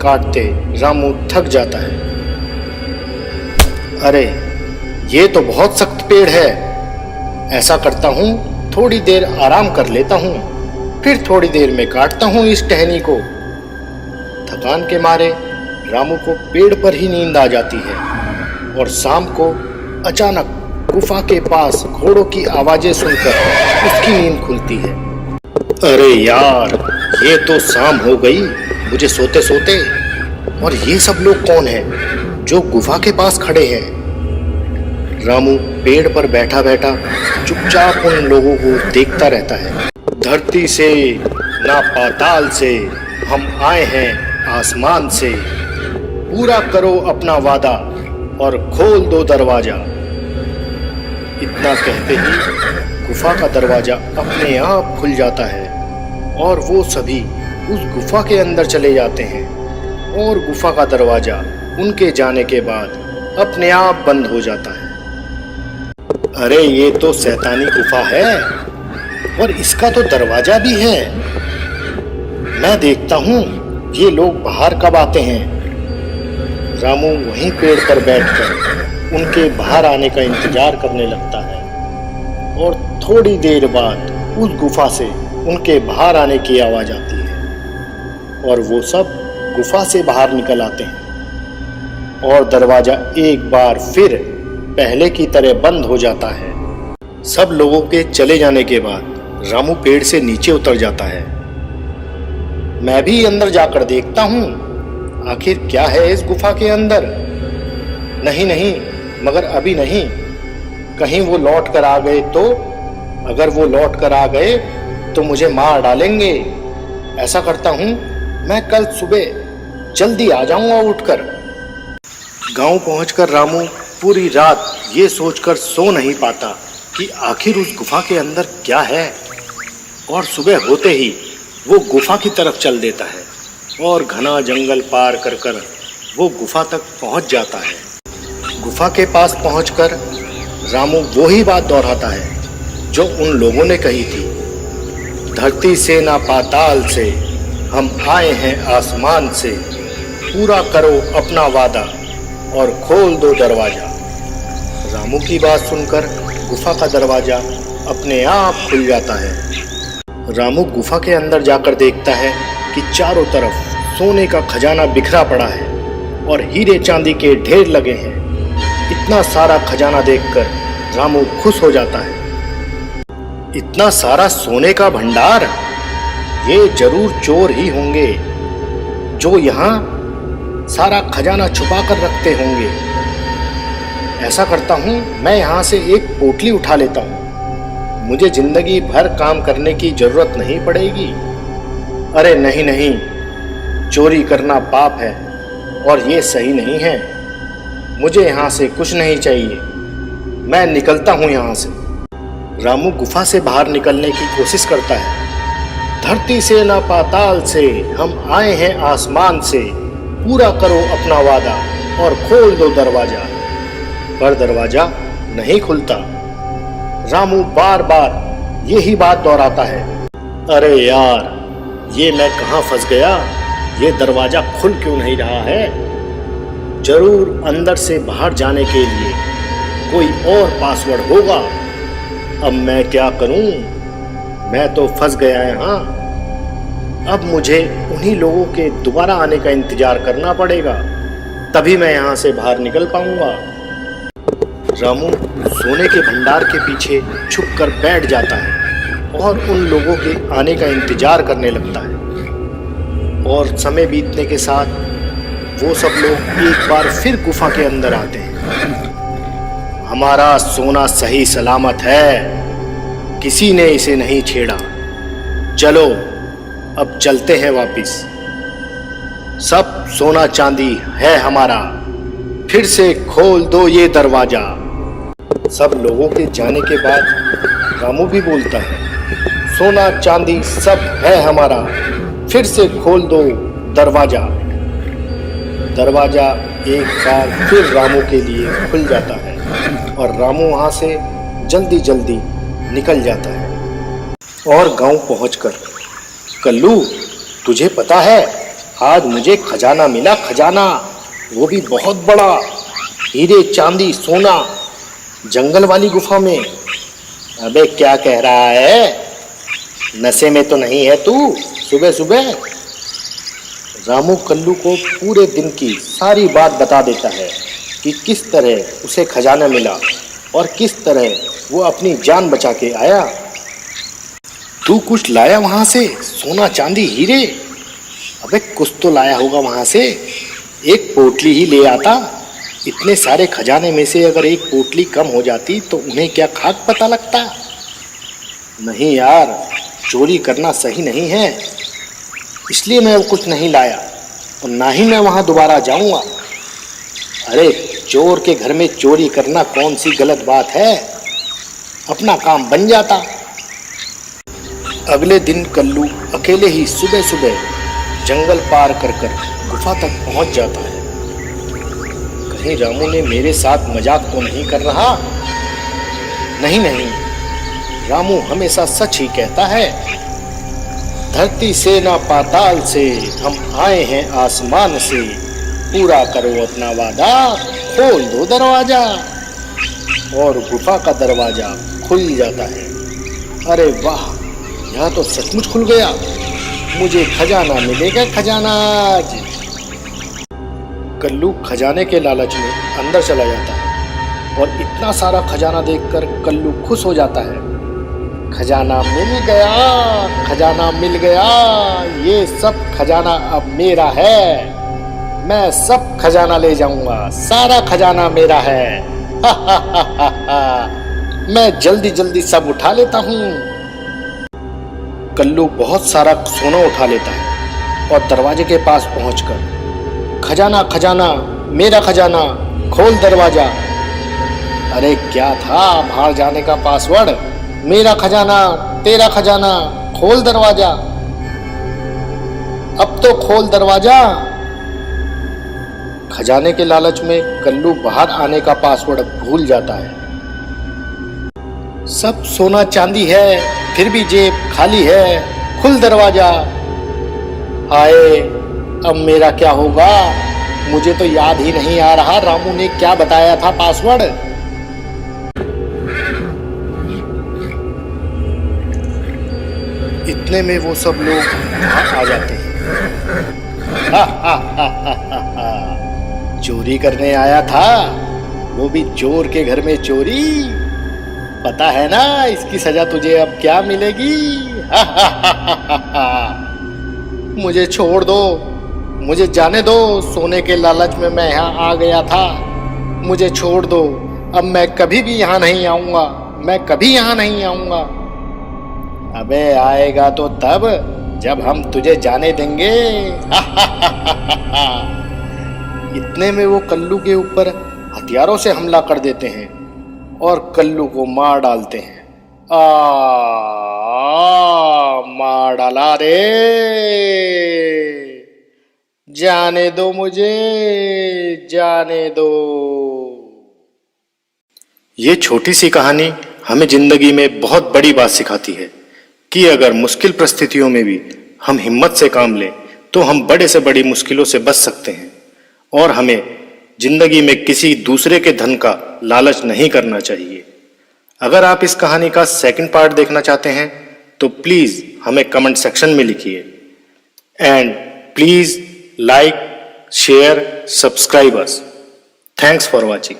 काटते रामू थक जाता है। अरे ये तो बहुत सख्त पेड़ है। ऐसा करता हूँ थोड़ी देर आराम कर लेता हूँ, फिर थोड़ी देर में काटता हूँ इस टहनी को। थकान के मारे रामू को पेड़ पर ही नींद आ जाती है और शाम को अचानक गुफा के पास घोड़ों की आवाजें सुनकर उसकी नींद खुलती है। अरे यार, ये तो शाम हो गई मुझे सोते सोते। और ये सब लोग कौन हैं जो गुफा के पास खड़े हैं? रामू पेड़ पर बैठा बैठा चुपचाप उन लोगों को देखता रहता है। धरती से ना पाताल से हम आए हैं आसमान से, पूरा करो अपना वादा और खोल दो दरवाजा। इतना कहते ही गुफा का दरवाजा अपने आप खुल जाता है और वो सभी उस गुफा के अंदर चले जाते हैं और गुफा का दरवाजा उनके जाने के बाद अपने आप बंद हो जाता है। अरे ये तो शैतानी गुफा है और इसका तो दरवाजा भी है। मैं देखता हूँ ये लोग बाहर कब आते हैं। रामू वहीं पेड़ पर बैठकर उनके बाहर आने का इंतजार करने लगता है और थोड़ी देर बाद उस गुफा से उनके बाहर आने की आवाज आती है और वो सब गुफा से बाहर निकल आते हैं और दरवाजा एक बार फिर पहले की तरह बंद हो जाता है। सब लोगों के चले जाने के बाद रामू पेड़ से नीचे उतर जाता है। मैं भी अंदर जाकर देखता हूँ आखिर क्या है इस गुफा के अंदर। नहीं नहीं, मगर अभी नहीं, कहीं वो लौट कर आ गए तो। अगर वो लौट कर आ गए तो मुझे मार डालेंगे। ऐसा करता हूँ मैं कल सुबह जल्दी आ जाऊंगा उठकर। गांव पहुंचकर रामू पूरी रात ये सोचकर सो नहीं पाता कि आखिर उस गुफा के अंदर क्या है। और सुबह होते ही वो गुफा की तरफ चल देता है और घना जंगल पार कर कर वो गुफा तक पहुंच जाता है। गुफा के पास पहुंचकर रामू वो ही बात दोहराता है जो उन लोगों ने कही थी। धरती से ना पाताल से हम आए हैं आसमान से, पूरा करो अपना वादा और खोल दो दरवाजा। रामू की बात सुनकर गुफा का दरवाजा अपने आप खुल जाता है। रामू गुफा के अंदर जाकर देखता है कि चारों तरफ सोने का खजाना बिखरा पड़ा है और हीरे चांदी के ढेर लगे हैं। इतना सारा खजाना देखकर रामू खुश हो जाता है। इतना सारा सोने का भंडार, ये जरूर चोर ही होंगे जो यहाँ सारा खजाना छुपा कर रखते होंगे। ऐसा करता हूँ मैं यहाँ से एक पोटली उठा लेता हूँ, मुझे जिंदगी भर काम करने की जरूरत नहीं पड़ेगी। अरे नहीं नहीं, चोरी करना पाप है और ये सही नहीं है। मुझे यहाँ से कुछ नहीं चाहिए, मैं निकलता हूँ यहाँ से। रामू गुफा से बाहर निकलने की कोशिश करता है। धरती से ना पाताल से हम आए हैं आसमान से, पूरा करो अपना वादा और खोल दो दरवाजा। पर दरवाजा नहीं खुलता। रामू बार बार यही बात दोहराता है। अरे यार, ये मैं कहाँ फंस गया, ये दरवाजा खुल क्यों नहीं रहा है। जरूर अंदर से बाहर जाने के लिए कोई और पासवर्ड होगा। अब मैं क्या करूं, मैं तो फंस गया यहाँ। अब मुझे उन्हीं लोगों के दोबारा आने का इंतजार करना पड़ेगा, तभी मैं यहाँ से बाहर निकल पाऊंगा। रामू सोने के भंडार के पीछे छुपकर बैठ जाता है और उन लोगों के आने का इंतजार करने लगता है। और समय बीतने के साथ वो सब लोग एक बार फिर गुफा के अंदर आते हैं। हमारा सोना सही सलामत है, किसी ने इसे नहीं छेड़ा। चलो अब चलते हैं वापिस। सब सोना चांदी है हमारा, फिर से खोल दो ये दरवाजा। सब लोगों के जाने के बाद रामू भी बोलता है, सोना चांदी सब है हमारा, फिर से खोल दो दरवाजा। दरवाजा एक बार फिर रामू के लिए खुल जाता है और रामू वहां से जल्दी जल्दी निकल जाता है। और गांव पहुंचकर, कल्लू तुझे पता है आज मुझे खजाना मिला, खजाना, वो भी बहुत बड़ा, हीरे चांदी सोना, जंगल वाली गुफा में। अबे क्या कह रहा है, नशे में तो नहीं है तू सुबह सुबह? रामू कल्लू को पूरे दिन की सारी बात बता देता है कि किस तरह उसे खजाना मिला और किस तरह वो अपनी जान बचा के आया। तू कुछ लाया वहां से, सोना चांदी हीरे? अबे कुछ तो लाया होगा वहां से, एक पोटली ही ले आता। इतने सारे खजाने में से अगर एक पोटली कम हो जाती तो उन्हें क्या खाक पता लगता? नहीं यार, चोरी करना सही नहीं है, इसलिए मैं कुछ नहीं लाया और ना ही मैं वहां दोबारा जाऊंगा। अरे चोर के घर में चोरी करना कौन सी गलत बात है, अपना काम बन जाता। अगले दिन कल्लू अकेले ही सुबह सुबह जंगल पार कर कर गुफा तक पहुंच जाता है। कहीं रामू ने मेरे साथ मजाक तो नहीं कर रहा? नहीं नहीं, रामू हमेशा सच ही कहता है। धरती से ना पाताल से, हम आए हैं आसमान से, पूरा करो अपना वादा, खोल दो दरवाजा। और गुफा का दरवाजा खुल जाता है। अरे वाह, यहाँ तो सचमुच खुल गया, मुझे खजाना मिलेगा, खजाना आज। कल्लू खजाने के लालच में अंदर चला जाता है और इतना सारा खजाना देखकर कल्लू खुश हो जाता है। खजाना मिल गया, खजाना मिल गया, ये सब खजाना अब मेरा है, मैं सब खजाना ले जाऊंगा, सारा खजाना मेरा है। हा हा हा हा हा, मैं जल्दी जल्दी सब उठा लेता हूँ। कल्लू बहुत सारा सोना उठा लेता है और दरवाजे के पास पहुंचकर, खजाना खजाना मेरा खजाना, खोल दरवाजा। अरे क्या था बाहर जाने का पासवर्ड? मेरा खजाना तेरा खजाना, खोल दरवाजा, अब तो खोल दरवाजा। खजाने के लालच में कल्लू बाहर आने का पासवर्ड भूल जाता है। सब सोना चांदी है, फिर भी जेब खाली है, खुल दरवाजा। हाय, अब मेरा क्या होगा? मुझे तो याद ही नहीं आ रहा रामू ने क्या बताया था पासवर्ड। इतने में वो सब लोग वहां आ जाते हैं। हा हा हा हा हा हा, चोरी करने आया था, वो भी चोर के घर में चोरी। पता है ना इसकी सजा तुझे अब क्या मिलेगी? हा हा हा हा हा। मुझे छोड़ दो, मुझे जाने दो, सोने के लालच में मैं यहाँ आ गया था, मुझे छोड़ दो, अब मैं कभी भी यहाँ नहीं आऊंगा, मैं कभी यहाँ नहीं आऊंगा। अबे आएगा तो तब जब हम तुझे जाने देंगे। हा हा हा हा हा। इतने में वो कल्लू के ऊपर हथियारों से हमला कर देते हैं और कल्लू को मार डालते हैं। मार डाला रे, जाने दो मुझे, जाने दो। ये छोटी सी कहानी हमें जिंदगी में बहुत बड़ी बात सिखाती है कि अगर मुश्किल परिस्थितियों में भी हम हिम्मत से काम लें तो हम बड़े से बड़ी मुश्किलों से बच सकते हैं। और हमें जिंदगी में किसी दूसरे के धन का लालच नहीं करना चाहिए। अगर आप इस कहानी का सेकंड पार्ट देखना चाहते हैं तो प्लीज हमें कमेंट सेक्शन में लिखिए। And please like, share, subscribe us. Thanks for watching.